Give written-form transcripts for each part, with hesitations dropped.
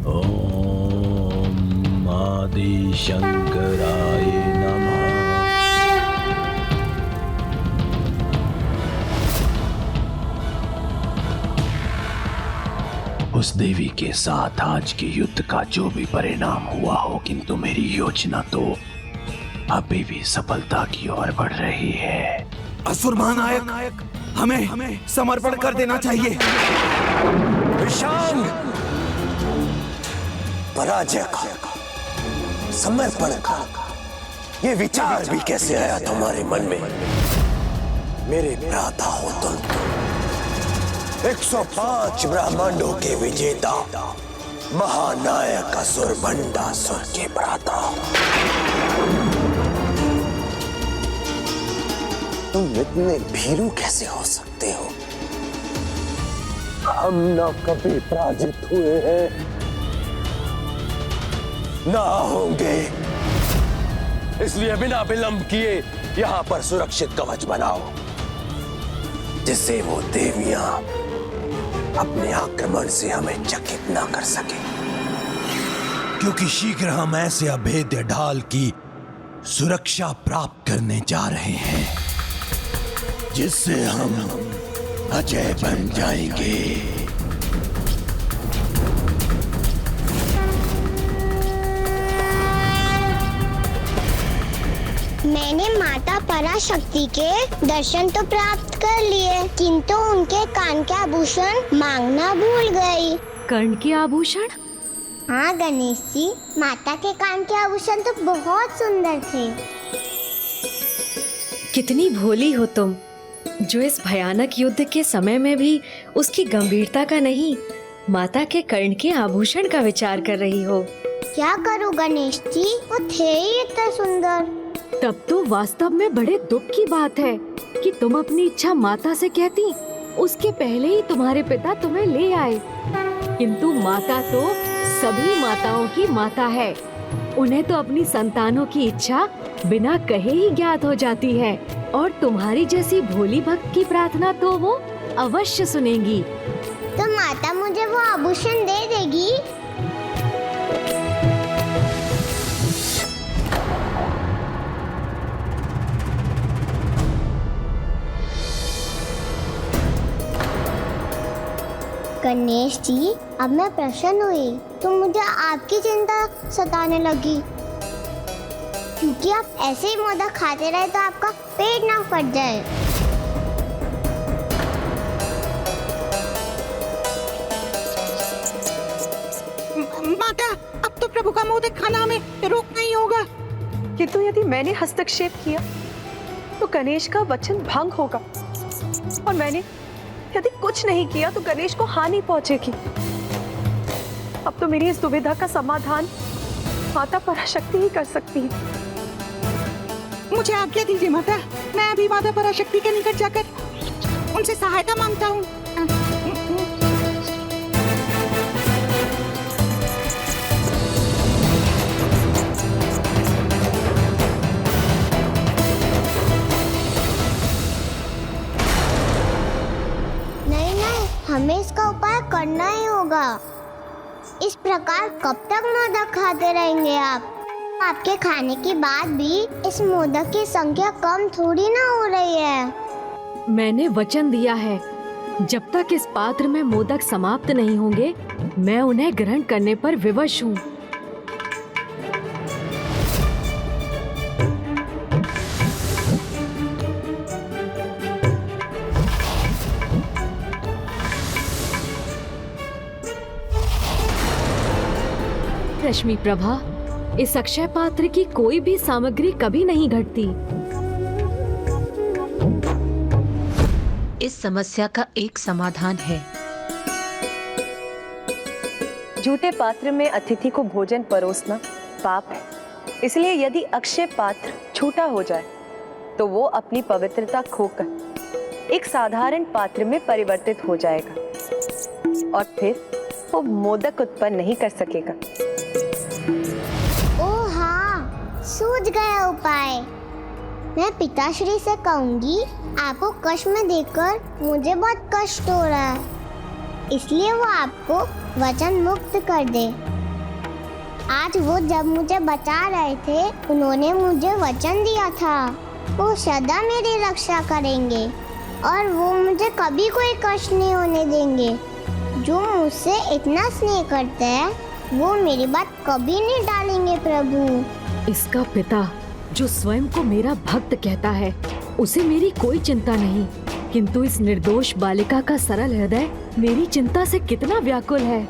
ओम आदि शंकराय नमः। उस देवी के साथ आज के युद्ध का जो भी परिणाम हुआ हो, किंतु मेरी योजना तो अभी भी सफलता की ओर बढ़ रही है। असुर महानायक, हमें समर्पण कर देना चाहिए। विशाल, पराजय का, समर्पण का ये विचार भी कैसे आया तुम्हारे मन में? मेरे भ्राता हो तुम, 105 ब्रह्मांडों के विजेता, महानायक असुर भंडासुर के भ्राता। तुम इतने भीरू कैसे हो सकते हो? हम न कभी पराजित हुए हैं, ना होंगे। इसलिए बिना विलंब किए यहां पर सुरक्षित कवच बनाओ, जिससे वो देवियां अपने आक्रमण से हमें चकित ना कर सके। क्योंकि शीघ्र हम ऐसे अभेद्य ढाल की सुरक्षा प्राप्त करने जा रहे हैं, जिससे हम अजय बन जाएंगे। मैंने माता पराशक्ति के दर्शन तो प्राप्त कर लिए, किंतु उनके कान के आभूषण मांगना भूल गई। कर्ण के आभूषण? हाँ गणेश जी, माता के कान के आभूषण तो बहुत सुंदर थे। कितनी भोली हो तुम, जो इस भयानक युद्ध के समय में भी उसकी गंभीरता का नहीं, माता के कर्ण के आभूषण का विचार कर रही हो। क्या करूं गणेश जी, वो थे ही इतने सुंदर। तब तो वास्तव में बड़े दुख की बात है कि तुम अपनी इच्छा माता से कहती, उसके पहले ही तुम्हारे पिता तुम्हें ले आए। किंतु माता तो सभी माताओं की माता है, उन्हें तो अपनी संतानों की इच्छा बिना कहे ही ज्ञात हो जाती है, और तुम्हारी जैसी भोली भक्त की प्रार्थना तो वो अवश्य सुनेंगी। तो माता मुझे वो आभूषण दे देगी? गणेश जी, अब मैं प्रसन्न हुई तो मुझे आपकी चिंता सताने लगी, क्योंकि आप ऐसे ही मोदक खाते रहे तो आपका पेट ना फट जाए। माता, अब तो प्रभु का मोदक खाना हमें रोकना ही होगा। किंतु यदि मैंने हस्तक्षेप किया तो गणेश का वचन भंग होगा, और मैंने यदि कुछ नहीं किया तो गणेश को हानि पहुंचेगी। अब तो मेरी इस दुविधा का समाधान माता पराशक्ति ही कर सकती है। मुझे आज्ञा दीजिए माता, मैं अभी माता पराशक्ति के निकट जाकर उनसे सहायता मांगता हूँ। हमें इसका उपाय करना ही होगा। इस प्रकार कब तक मोदक खाते रहेंगे आप? आपके खाने के बाद भी इस मोदक की संख्या कम थोड़ी ना हो रही है। मैंने वचन दिया है, जब तक इस पात्र में मोदक समाप्त नहीं होंगे, मैं उन्हें ग्रहण करने पर विवश हूँ। रश्मि प्रभा, इस अक्षय पात्र की कोई भी सामग्री कभी नहीं घटती। इस समस्या का एक समाधान है। झूठे पात्र में अतिथि को भोजन परोसना पाप है, इसलिए यदि अक्षय पात्र झूठा हो जाए तो वो अपनी पवित्रता खोकर एक साधारण पात्र में परिवर्तित हो जाएगा, और फिर वो मोदक उत्पन्न नहीं कर सकेगा। ओह हाँ, सूझ गया उपाय। मैं पिताश्री से कहूंगी, आपको कष्ट में देखकर मुझे बहुत कष्ट हो रहा है, इसलिए वो आपको वचन मुक्त कर दे। आज वो जब मुझे बचा रहे थे उन्होंने मुझे वचन दिया था वो सदा मेरी रक्षा करेंगे और वो मुझे कभी कोई कष्ट नहीं होने देंगे। जो मुझसे इतना स्नेह करते हैं वो मेरी बात कभी नहीं टालेंगे प्रभु। इसका पिता जो स्वयं को मेरा भक्त कहता है उसे मेरी कोई चिंता नहीं, किंतु इस निर्दोष बालिका का सरल हृदय मेरी चिंता से कितना व्याकुल है।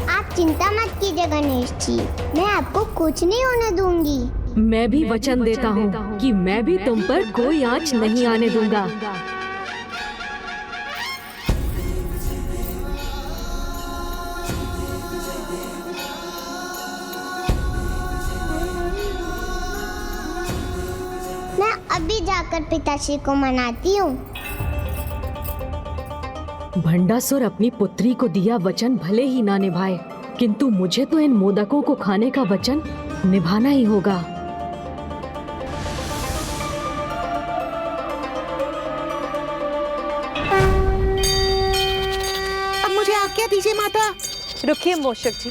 आप चिंता मत कीजिए गणेश जी, मैं आपको कुछ नहीं होने दूंगी। मैं भी वचन देता हूँ कि मैं भी तुम पर कोई आँच नहीं आने दूंगा। मैं अभी जाकर पिताश्री को मनाती हूँ। भंडासुर अपनी पुत्री को दिया वचन भले ही ना निभाए, किंतु मुझे तो इन मोदकों को खाने का वचन निभाना ही होगा। अब मुझे आज्ञा दीजिए माता। रुकिए मूषक जी,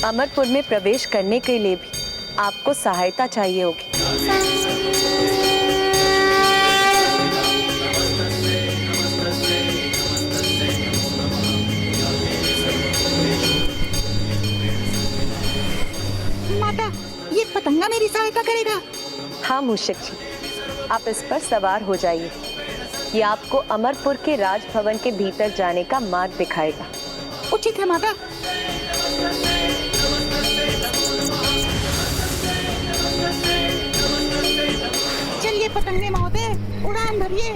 अमरपुर में प्रवेश करने के लिए भी आपको सहायता चाहिए होगी। माता, ये पतंगा मेरी सहायता करेगा। हाँ मूषक जी, आप इस पर सवार हो जाइए। ये आपको अमरपुर के राजभवन के भीतर जाने का मार्ग दिखाएगा। उचित है माता। चलिए पतंगे महोदय, उड़ान भरिए।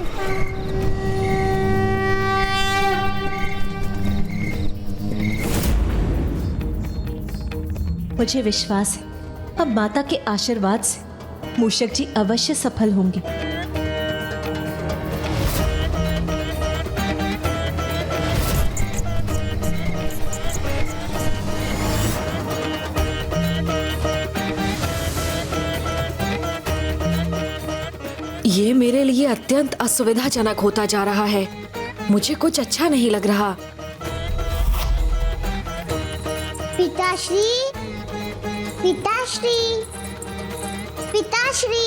मुझे विश्वास है अब माता के आशीर्वाद से मूषक जी अवश्य सफल होंगे। ये मेरे लिए अत्यंत असुविधाजनक होता जा रहा है। मुझे कुछ अच्छा नहीं लग रहा। पिताश्री, पिताश्री, पिताश्री।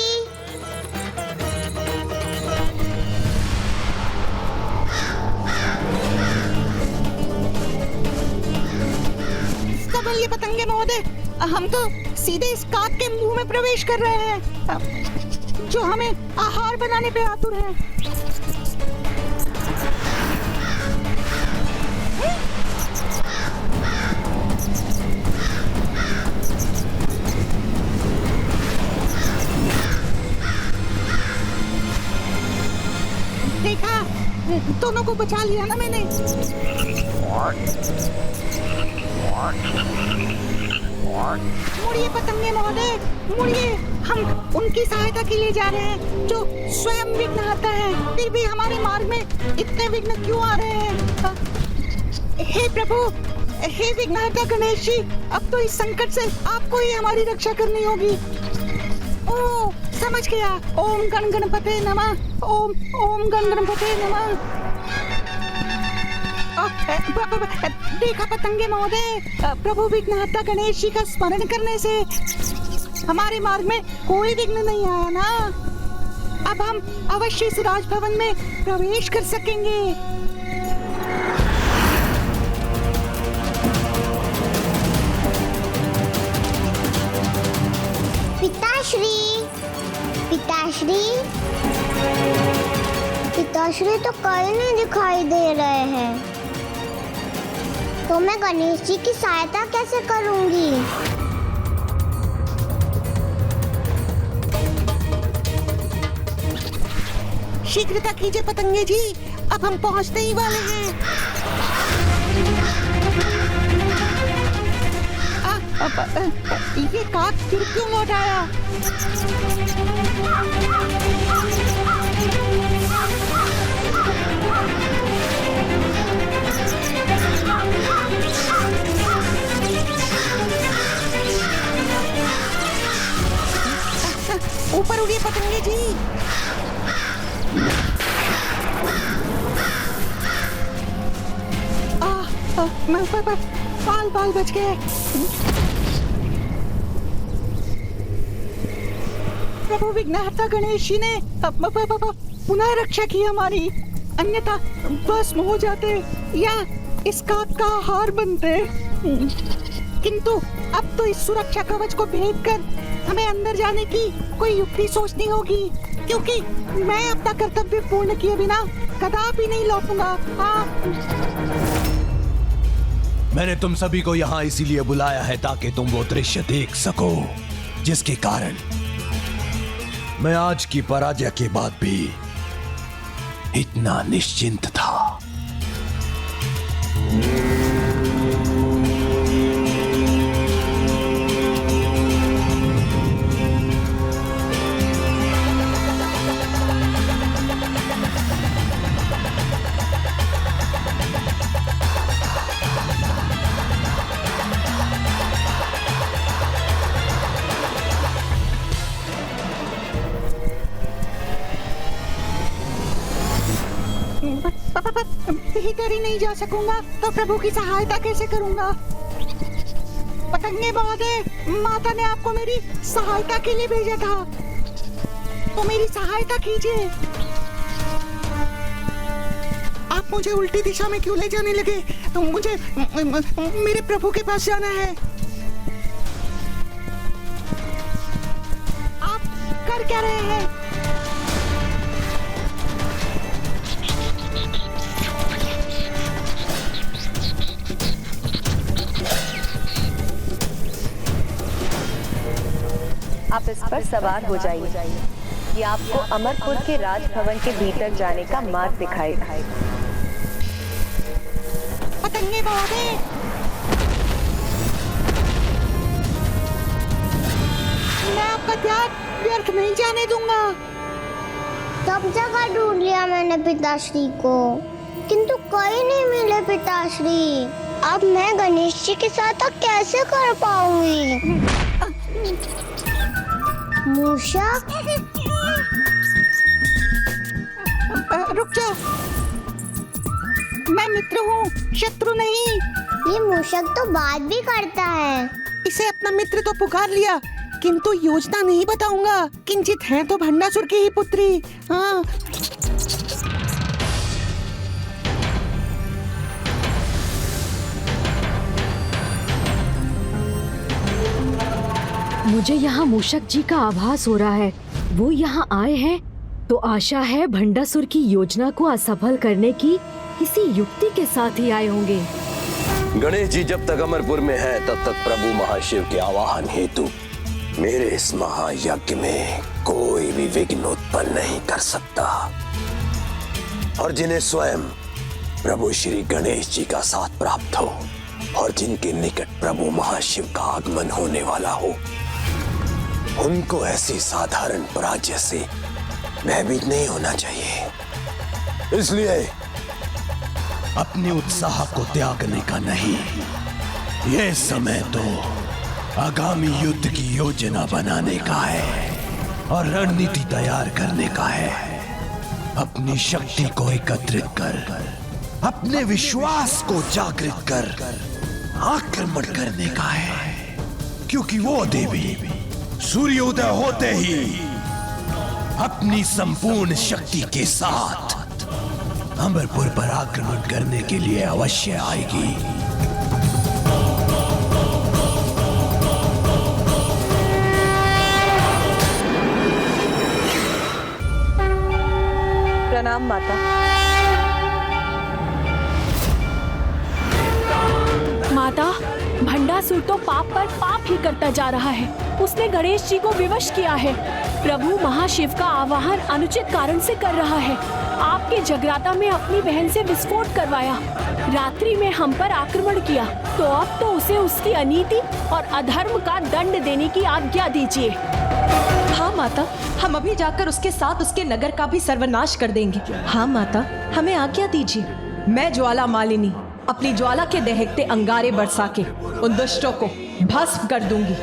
संभलिए पतंगे महोदय, हम तो सीधे इस काक के मुंह में प्रवेश कर रहे हैं जो हमें आहार बनाने पे आतुर है। देखा, दोनों को बचा लिया ना मैंने। मुड़िए पतंगे महोदय, मुड़िए। हम उनकी सहायता के लिए जा रहे हैं जो स्वयं विघ्नहर्ता है, फिर भी हमारे मार्ग में इतने विघ्न क्यों आ रहे हैं? हे प्रभु, हे विघ्नहर्ता गणेश जी, अब तो इस संकट से आपको ही हमारी रक्षा करनी होगी। ओ, समझ गया। ओम गण गणपते नमः, ओम ओम गण गणपते नमः। देखा पतंगे महोदय, प्रभु विघ्नहर्ता गणेश जी का स्मरण करने से हमारे मार्ग में कोई विघ्न नहीं आया ना। अब हम अवश्य इस राजभवन में प्रवेश कर सकेंगे। पिताश्री, पिताश्री, पिताश्री तो कहीं नहीं दिखाई दे रहे हैं। तो मैं गणेश जी की सहायता कैसे करूंगी? शीघ्रता कीजिए पतंगे जी, अब हम पहुंचने ही वाले हैं। ये काक फिर क्यों लौट आया? ऊपर उड़िए पतंगे जी। मैं ऊपर बाल बाल बच गए। प्रभु विघ्नहर्ता गणेश जी ने पुनः रक्षा की हमारी, अन्यथा भस्म हो जाते या इस काक का आहार बनते। किंतु अब तो इस सुरक्षा कवच को भेदकर हमें अंदर जाने की कोई युक्ति सोचनी होगी, क्योंकि मैं अपना कर्तव्य पूर्ण किए बिना कदापि नहीं लौटूंगा। मैंने तुम सभी को यहाँ इसीलिए बुलाया है ताकि तुम वो दृश्य देख सको जिसके कारण मैं आज की पराजय के बाद भी इतना निश्चिंत था। भीतर ही नहीं जा सकूंगा तो प्रभु की सहायता कैसे करूंगा? पतंगे महोदय, माता ने आपको मेरी सहायता के लिए भेजा था, तो मेरी सहायता कीजिए। आप मुझे उल्टी दिशा में क्यों ले जाने लगे? मुझे मेरे प्रभु के पास जाना है। आप कर क्या रहे हैं? आप इस पर सवार हो जाइए। ये आपको अमरपुर के राजभवन के भीतर जाने का मार्ग दिखाएगा। पतंगे महोदय, मैं आपका त्याग व्यर्थ नहीं जाने दूंगा। सब जगह ढूंढ लिया मैंने पिताश्री को, किंतु कहीं नहीं मिले पिताश्री। अब मैं गणेश जी के साथ कैसे कर पाऊंगी? मूषक, रुक जा, मैं मित्र हूँ, शत्रु नहीं। ये मूषक तो बात भी करता है। इसे अपना मित्र तो पुकार लिया, किंतु योजना नहीं बताऊंगा। किंचित है तो भंडासुर की ही पुत्री। हाँ, मुझे यहाँ मूषक जी का आभास हो रहा है। वो यहाँ आए हैं तो आशा है भंडासुर की योजना को असफल करने की किसी युक्ति के साथ ही आए होंगे। गणेश जी जब तक अमरपुर में है तब तक प्रभु महाशिव के आवाहन हेतु मेरे इस महायज्ञ में कोई भी विघ्न उत्पन्न नहीं कर सकता। और जिन्हें स्वयं प्रभु श्री गणेश जी का साथ प्राप्त हो और जिनके निकट प्रभु महाशिव का आगमन होने वाला हो, उनको ऐसी साधारण पराजय से भयभीत नहीं होना चाहिए। इसलिए अपने उत्साह को त्यागने का नहीं, यह समय तो आगामी युद्ध की योजना बनाने का है और रणनीति तैयार करने का है। अपनी शक्ति को एकत्रित कर, अपने विश्वास को जागृत कर आक्रमण करने का है, क्योंकि वो देवी सूर्योदय होते ही अपनी संपूर्ण शक्ति के साथ अमरपुर पर आक्रमण करने के लिए अवश्य आएगी। प्रणाम माता। माता, भंडासुर तो पाप पर पाप ही करता जा रहा है। उसने गणेश जी को विवश किया है। प्रभु महाशिव का आवाहन अनुचित कारण से कर रहा है। आपके जगराता में अपनी बहन से विस्फोट करवाया, रात्रि में हम पर आक्रमण किया, तो अब तो उसे उसकी अनीति और अधर्म का दंड देने की आज्ञा दीजिए। हाँ माता, हम अभी जाकर उसके साथ उसके नगर का भी सर्वनाश कर देंगे। हाँ माता, हमें आज्ञा दीजिए। मैं ज्वाला मालिनी अपनी ज्वाला के दहकते अंगारे बरसा के उन दुष्टों को भस्म कर दूंगी।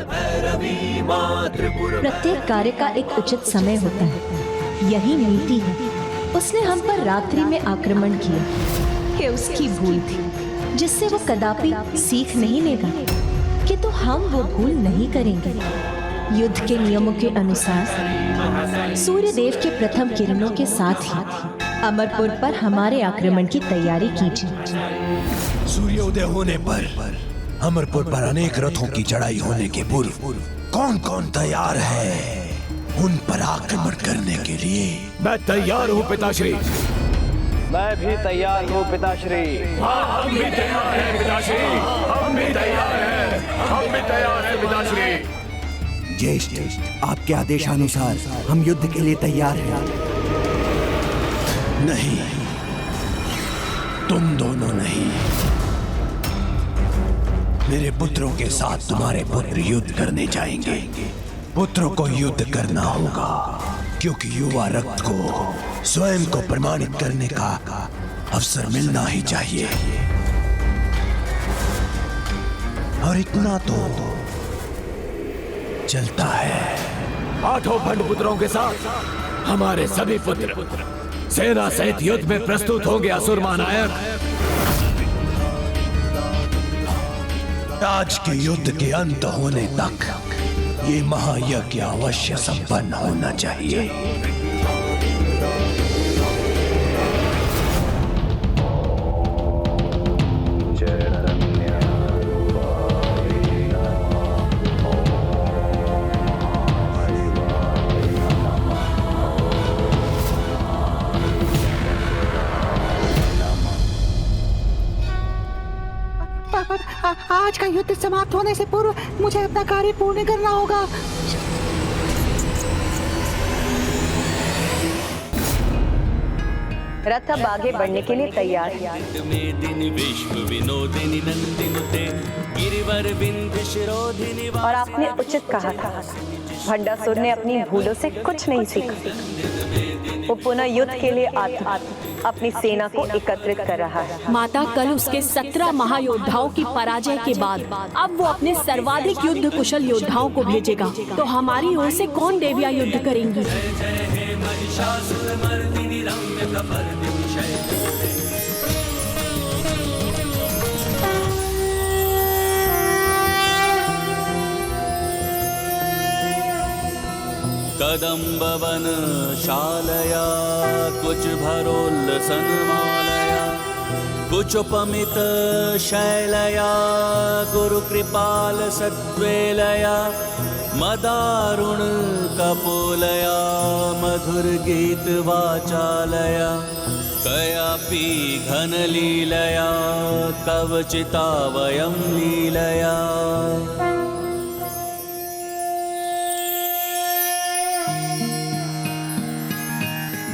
प्रत्येक कार्य का एक उचित समय होता है, यही नीति है। उसने हम पर रात्रि में आक्रमण किया, ये उसकी भूल थी। जिससे वो कदापि सीख नहीं लेगा, किंतु हम वो भूल नहीं करेंगे। युद्ध के नियमों के अनुसार सूर्य देव के प्रथम किरणों के साथ ही अमरपुर पर हमारे आक्रमण की तैयारी कीजिए। सूर्योदय होने पर अमरपुर पर अनेक रथों की चढ़ाई होने के पूर्व कौन कौन तैयार है उन पर आक्रमण करने के लिए? मैं तैयार हूँ पिताश्री। मैं भी तैयार हूँ पिताश्री। हम भी तैयार हैं पिताश्री। हम भी तैयार हैं। हम भी तैयार हैं पिताश्री। ज्येष्ठ, आपके आदेशानुसार हम युद्ध के लिए तैयार हैं। नहीं, तुम दोनों नहीं। मेरे पुत्रों के साथ तुम्हारे पुत्र युद्ध करने जाएंगे। पुत्रों को युद्ध करना होगा, क्योंकि युवा रक्त को स्वयं को प्रमाणित करने का अवसर मिलना ही चाहिए। और इतना तो चलता है। 8 भंड पुत्रों के साथ हमारे सभी पुत्र सेना सहित युद्ध में प्रस्तुत होंगे असुर महानायक। आज के युद्ध के अंत होने तक ये महायज्ञ अवश्य संपन्न होना चाहिए। आज का युद्ध समाप्त होने से पूर्व मुझे अपना कार्य पूर्ण करना होगा। रथ अब आगे बढ़ने के लिए तैयार है। और आपने उचित कहा था, भंडासुर ने अपनी भूलों से कुछ नहीं सीखा। वो पुनः युद्ध के लिए अपनी सेना को एकत्रित कर रहा है। माता, कल उसके 17 महायोद्धाओं की पराजय के बाद अब वो अपने सर्वाधिक युद्ध कुशल योद्धाओं को भेजेगा। तो हमारी ओर से कौन देवियां युद्ध करेंगी? कदम्बवन शालया कुछ भरोल्लसन मालया कुचोपमित शैलया गुरु कृपाल सद्वेलया मदारुण कपोलया मधुर गीत वाचालया कयापि घन लीलया कवचिता वयं लीलया।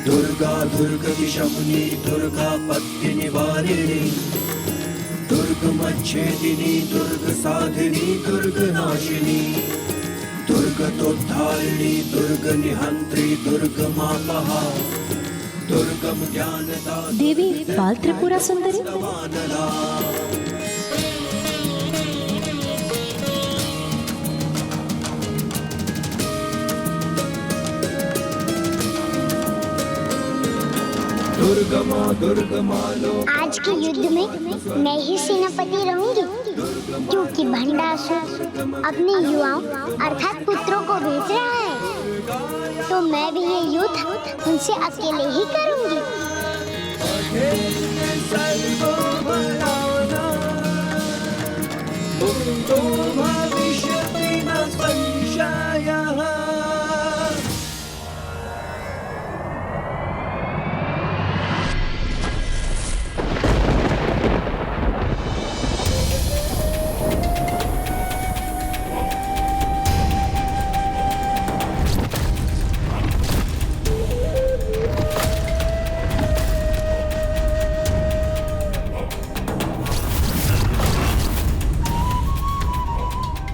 दुर्गा दुर्गतिशमुनी दुर्गा पत्ति निवारिणी दुर्गमच्छेदिनी दुर्ग साधिनी दुर्ग नाशिनी दुर्गतोद्धारिणी दुर्ग निहंत्री दुर्ग मापहा दुर्गम ज्ञानदा देवी बाल त्रिपुरा सुंदरी। आज के युद्ध में मैं ही सेनापति रहूंगी, क्योंकि भंडासुर अपने युवाओं अर्थात पुत्रों को भेज रहा है। तो मैं भी ये युद्ध उनसे अकेले ही करूंगी।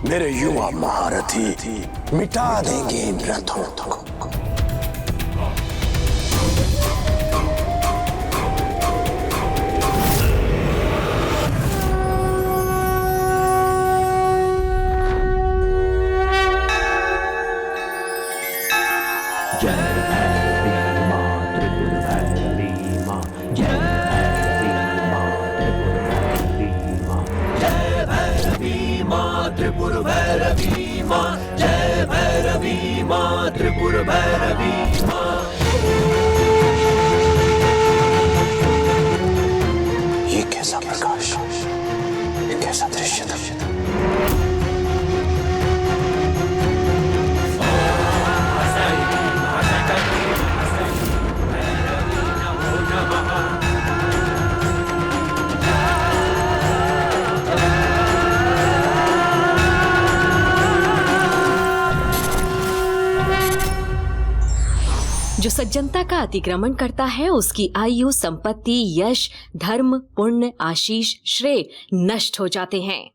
मेरे युवा महारथी मिटा देंगे इन रथों को। माँ त्रिपुर भैरवी माँ, जय भैरवी माँ त्रिपुर भैरवी माँ। ये कैसा प्रकाश, ये कैसा दृश्य था। जो सज्जनता का अतिक्रमण करता है उसकी आयु, संपत्ति, यश, धर्म, पुण्य, आशीष, श्रेय नष्ट हो जाते हैं।